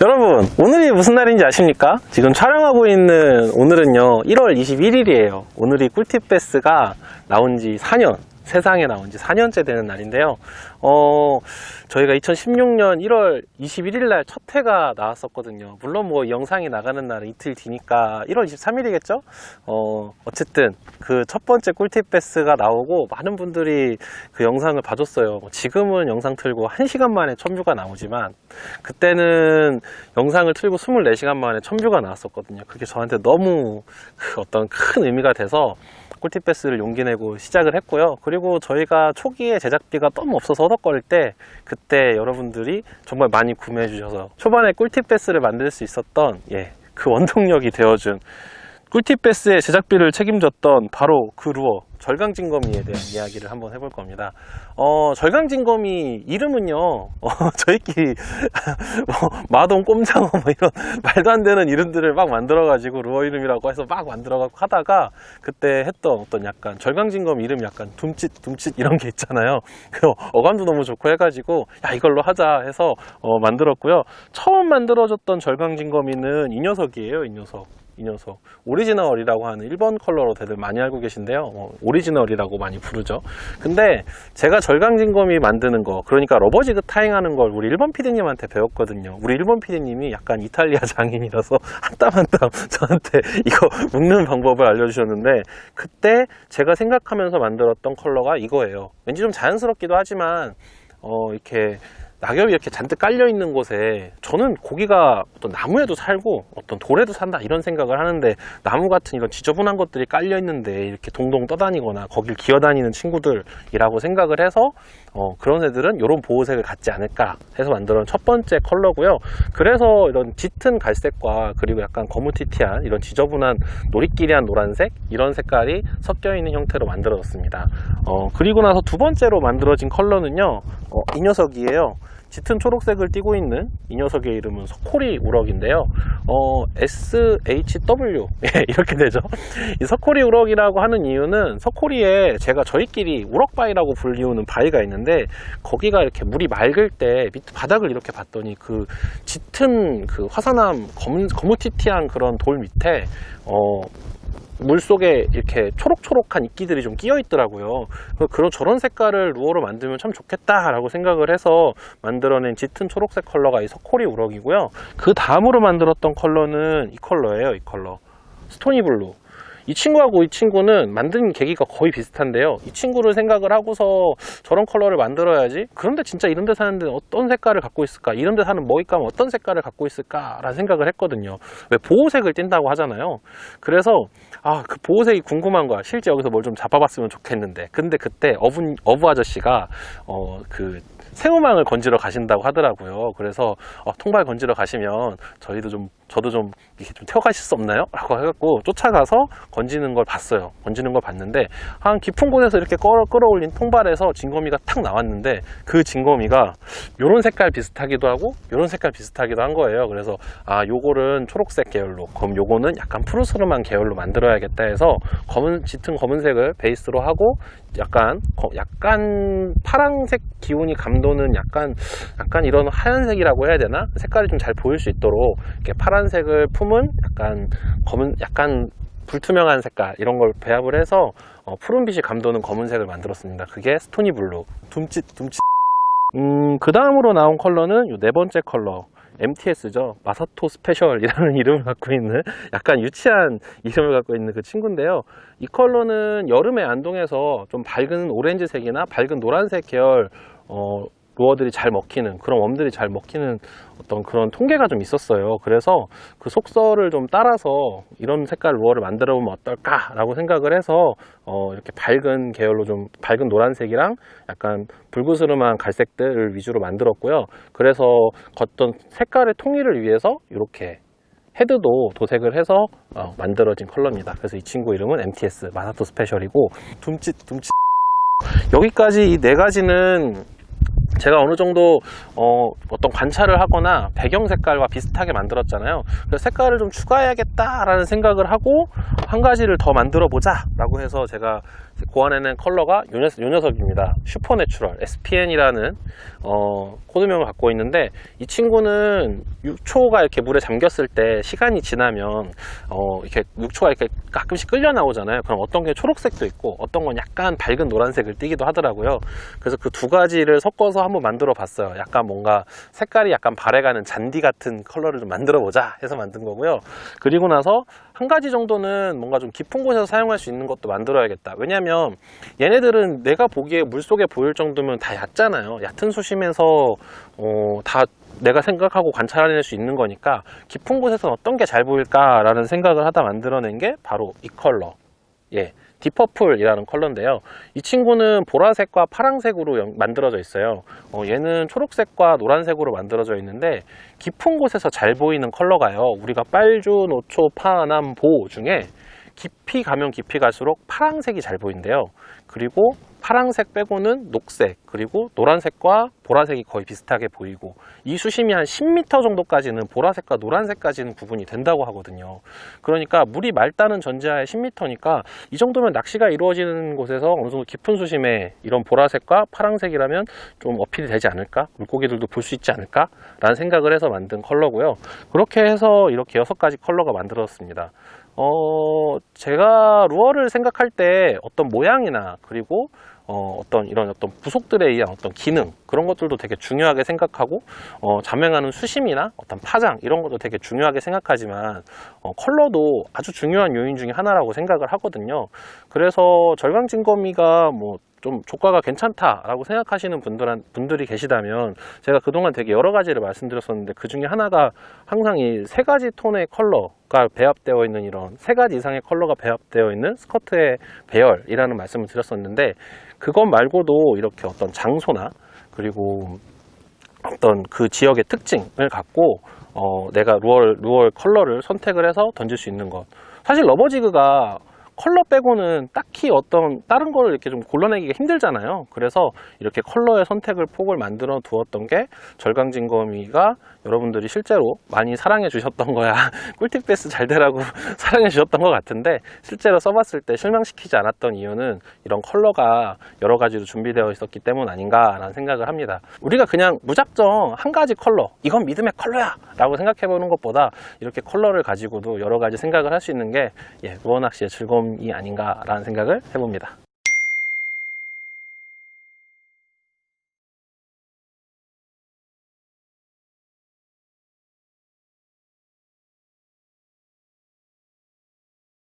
여러분, 오늘이 무슨 날인지 아십니까? 지금 촬영하고 있는 오늘은요 1월 21일이에요 오늘이 꿀팁베스가 나온 지 4년, 세상에 나온 지 4년째 되는 날인데요. 저희가 2016년 1월 21일 날 첫 회가 나왔었거든요. 물론 뭐 영상이 나가는 날은 이틀 뒤니까 1월 23일이겠죠? 어쨌든 그 첫 번째 꿀팁베스가 나오고 많은 분들이 그 영상을 봐줬어요. 지금은 영상 틀고 1시간 만에 1000뷰가 나오지만 그때는 영상을 틀고 24시간 만에 1000뷰가 나왔었거든요. 그게 저한테 너무 어떤 큰 의미가 돼서 꿀팁베스를 용기 내고 시작을 했고요. 그리고 저희가 초기에 제작비가 너무 없어서 허덕거릴 때 그때 여러분들이 정말 많이 구매해 주셔서 초반에 꿀팁베스를 만들 수 있었던 그 원동력이 되어준 꿀팁베스의 제작비를 책임졌던 바로 그 루어 절강진거미에 대한 이야기를 한번 해볼 겁니다. 절강진거미 이름은요 저희끼리 마동 꼼장어 이런 말도 안 되는 이름들을 막 만들어 가지고 루어 이름이라고 해서 막 만들어 갖고 하다가 그때 했던 어떤 약간 절강진거미 이름 약간 둠칫 이런 게 있잖아요. 그 어감도 너무 좋고 해가지고 야 이걸로 하자 해서 만들었고요. 처음 만들어졌던 절강진거미는 이 녀석이에요. 이 녀석 오리지널이라고 하는 1번 컬러로 다들 많이 알고 계신데요. 오리지널이라고 많이 부르죠. 근데 제가 절강진거미 만드는 거, 그러니까 러버지그 타잉 하는 걸 우리 1번 PD님한테 배웠거든요. 우리 1번 PD님이 약간 이탈리아 장인이라서 한 땀 한 땀 저한테 이거 묶는 방법을 알려주셨는데 그때 제가 생각하면서 만들었던 컬러가 이거예요. 왠지 좀 자연스럽기도 하지만 이렇게 낙엽이 이렇게 잔뜩 깔려 있는 곳에 저는 고기가 어떤 나무에도 살고 어떤 돌에도 산다 이런 생각을 하는데 나무 같은 이런 지저분한 것들이 깔려 있는데 이렇게 동동 떠다니거나 거길 기어다니는 친구들이라고 생각을 해서 그런 애들은 이런 보호색을 갖지 않을까 해서 만들어 첫 번째 컬러고요. 그래서 이런 짙은 갈색과 그리고 약간 거무튀튀한 이런 지저분한 노리끼리한 노란색 이런 색깔이 섞여 있는 형태로 만들어졌습니다. 그리고 나서 두 번째로 만들어진 컬러는요 이 녀석이에요. 짙은 초록색을 띠고 있는 이 녀석의 이름은 서코리 우럭인데요. SHW 이렇게 되죠. 이 서코리 우럭이라고 하는 이유는 서코리에 제가 저희끼리 우럭바위라고 불리우는 바위가 있는데 거기가 이렇게 물이 맑을 때 밑 바닥을 이렇게 봤더니 그 짙은 그 화산암 거무튀튀한 그런 돌 밑에 물 속에 이렇게 초록초록한 이끼들이 좀 끼어 있더라고요. 저런 색깔을 루어로 만들면 참 좋겠다라고 생각을 해서 만들어낸 짙은 초록색 컬러가 이 서코리 우럭이고요. 그 다음으로 만들었던 컬러는 이 컬러예요. 이 컬러 스토니블루. 이 친구하고 이 친구는 만든 계기가 거의 비슷한데요. 이 친구를 생각을 하고서 저런 컬러를 만들어야지. 그런데 진짜 이런 데 사는 데는 어떤 색깔을 갖고 있을까? 이런 데 사는 먹잇감은 어떤 색깔을 갖고 있을까? 라는 생각을 했거든요. 왜 보호색을 띈다고 하잖아요. 그래서 그 보호색이 궁금한 거야. 실제 여기서 뭘 좀 잡아봤으면 좋겠는데. 근데 그때 어부 아저씨가 새우망을 건지러 가신다고 하더라고요. 그래서 통발 건지러 가시면 저도 좀 이렇게 좀 태워가실 수 없나요? 라고 해갖고 쫓아가서 건지는 걸 봤어요. 건지는 걸 봤는데 한 깊은 곳에서 이렇게 끌어올린 통발에서 진거미가 탁 나왔는데 그 진거미가 요런 색깔 비슷하기도 하고 요런 색깔 비슷하기도 한 거예요. 그래서 요거는 초록색 계열로, 그럼 요거는 약간 푸르스름한 계열로 만들어야겠다 해서 짙은 검은색을 베이스로 하고 약간 파란색 기운이 감도는 약간 이런 하얀색이라고 해야 되나? 색깔이 좀 잘 보일 수 있도록 이렇게 파란색을 품은 약간 불투명한 색깔 이런 걸 배합을 해서 푸른빛이 감도는 검은색을 만들었습니다. 그게 스토니 블루. 둠칫. 그 다음으로 나온 컬러는 요 네 번째 컬러. MTS죠. 마사토 스페셜이라는 이름을 갖고 있는 약간 유치한 이름을 갖고 있는 그 친구인데요. 이 컬러는 여름에 안동에서 좀 밝은 오렌지색이나 밝은 노란색 계열 루어들이 잘 먹히는, 그런 웜들이 잘 먹히는 어떤 그런 통계가 좀 있었어요. 그래서 그 속설을 좀 따라서 이런 색깔 루어를 만들어 보면 어떨까 라고 생각을 해서 이렇게 밝은 계열로 좀 밝은 노란색이랑 약간 불그스름한 갈색들을 위주로 만들었고요. 그래서 어떤 색깔의 통일을 위해서 이렇게 헤드도 도색을 해서 만들어진 컬러입니다. 그래서 이 친구 이름은 MTS 마사토 스페셜이고 둠칫. 여기까지 이 네 가지는 제가 어느 정도 어떤 관찰을 하거나 배경 색깔과 비슷하게 만들었잖아요. 그래서 색깔을 좀 추가해야겠다라는 생각을 하고 한 가지를 더 만들어 보자 라고 해서 제가 고안해낸 컬러가 요 녀석입니다. 슈퍼내추럴 SPN이라는 코드명을 갖고 있는데, 이 친구는 육초가 이렇게 물에 잠겼을 때 시간이 지나면 이렇게 육초가 이렇게 가끔씩 끌려 나오잖아요. 그럼 어떤 게 초록색도 있고 어떤 건 약간 밝은 노란색을 띠기도 하더라고요. 그래서 그 두 가지를 섞어서 한번 만들어 봤어요. 약간 뭔가 색깔이 약간 발해가는 잔디 같은 컬러를 좀 만들어 보자 해서 만든 거고요. 그리고 나서 한 가지 정도는 뭔가 좀 깊은 곳에서 사용할 수 있는 것도 만들어야겠다. 왜냐면 얘네들은 내가 보기에 물속에 보일 정도면 다 얕잖아요. 얕은 수심에서 다 내가 생각하고 관찰해낼 수 있는 거니까 깊은 곳에서 어떤 게 잘 보일까라는 생각을 하다 만들어낸 게 바로 이 컬러, 딥퍼플이라는 컬러인데요. 이 친구는 보라색과 파랑색으로 만들어져 있어요. 얘는 초록색과 노란색으로 만들어져 있는데 깊은 곳에서 잘 보이는 컬러가요. 우리가 빨주, 노초, 파, 남, 보 중에 깊이 가면 깊이 갈수록 파랑색이 잘 보인대요. 그리고 파랑색 빼고는 녹색, 그리고 노란색과 보라색이 거의 비슷하게 보이고, 이 수심이 한 10m 정도까지는 보라색과 노란색까지는 구분이 된다고 하거든요. 그러니까 물이 맑다는 전제하에 10m니까 이 정도면 낚시가 이루어지는 곳에서 어느 정도 깊은 수심에 이런 보라색과 파랑색이라면 좀 어필이 되지 않을까? 물고기들도 볼 수 있지 않을까? 라는 생각을 해서 만든 컬러고요. 그렇게 해서 이렇게 6가지 컬러가 만들어졌습니다. 제가 루어를 생각할 때 어떤 모양이나 그리고 어떤 부속들에 의한 어떤 기능, 그런 것들도 되게 중요하게 생각하고, 잠행하는 수심이나 어떤 파장 이런 것도 되게 중요하게 생각하지만 컬러도 아주 중요한 요인 중에 하나라고 생각을 하거든요. 그래서 절강진거미가 좀 조과가 괜찮다라고 생각하시는 분들이 계시다면, 제가 그동안 되게 여러 가지를 말씀드렸었는데 그 중에 하나가 항상 이 3가지 톤의 컬러가 배합되어 있는, 이런 3가지 이상의 컬러가 배합되어 있는 스커트의 배열이라는 말씀을 드렸었는데, 그것 말고도 이렇게 어떤 장소나 그리고 어떤 그 지역의 특징을 갖고 내가 루얼 컬러를 선택을 해서 던질 수 있는 것. 사실 러버지그가 컬러 빼고는 딱히 어떤 다른 거를 이렇게 좀 골라내기가 힘들잖아요. 그래서 이렇게 컬러의 선택을 폭을 만들어 두었던 게 절강진거미가 여러분들이 실제로 많이 사랑해 주셨던 거야. 꿀팁 베스 잘 되라고 사랑해 주셨던 것 같은데, 실제로 써봤을 때 실망시키지 않았던 이유는 이런 컬러가 여러 가지로 준비되어 있었기 때문 아닌가라는 생각을 합니다. 우리가 그냥 무작정 한 가지 컬러, 이건 믿음의 컬러야 라고 생각해 보는 것보다 이렇게 컬러를 가지고도 여러 가지 생각을 할 수 있는 게 루어 낚시의 즐거움이 아닌가라는 생각을 해봅니다.